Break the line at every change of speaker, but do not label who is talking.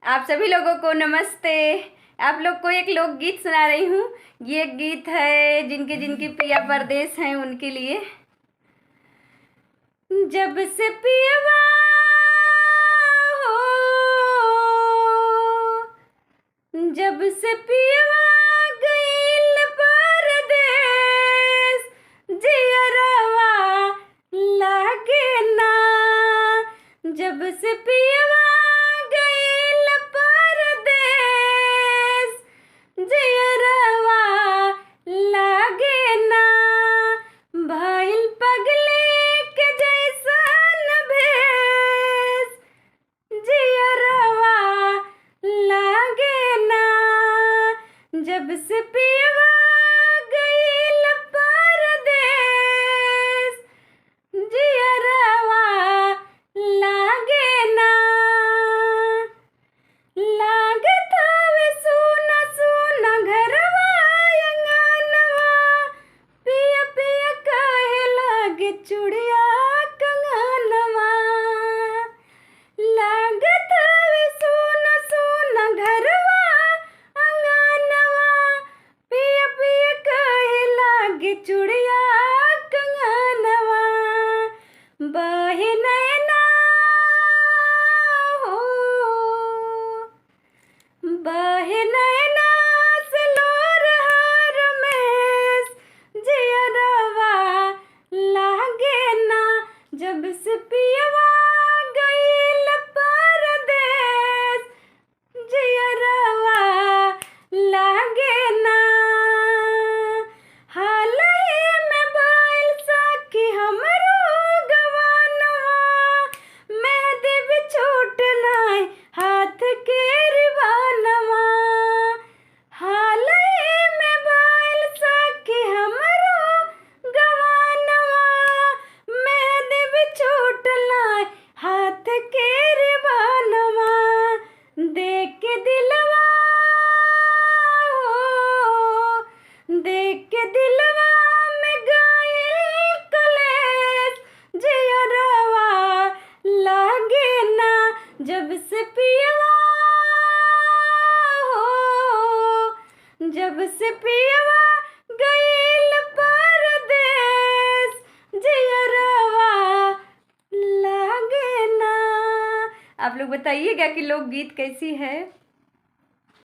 आप सभी लोगों को नमस्ते। आप लोग को एक लोकगीत सुना रही हूँ। ये गीत है जिनके जिनकी पिया परदेश हैं उनके लिए। जब से पियवा हो, जब से पियवा गइल परदेस, जियरवा लागे ना। जब से पियवा गइल परदेस, जियरवा लागे ना। भइल पगले के जैसन भेस, जियरवा लागे ना। जब से पियवा गइल परदेस, जियरवा लागे ना। लागत हवे सुना सुना घरवा अंगनवा, पिया पिया कहे लागे चूड़िया कंगनवा। लागत हवे सुना सुना घरवा अंगनवा, पिया पिया कहे लागे चूड़िया कंगनवा। बहे नैना हो, बहे नैना से लोर हर रमेश, जियरवा लागे ना। जब से पियवा गइल परदेस, जियरवा लागे ना। हालही में भइल सखी हमरो गवनवा, मेहंदी भी छूट नाय हाथ के रिबनवा। हालही में भइल सखी हमरो गवनवा, मेहंदी भी छूट नाय हाथ के रिबनवा। देख के दिलवा हो, देख के दिलवा में गइल कलेस, जियरवा लागे ना। जब से पियवा हो, जब से पियवा गइल परदेस, जियरवा लागे ना। आप लोग बताइएगा कि लोकगीत कैसी है।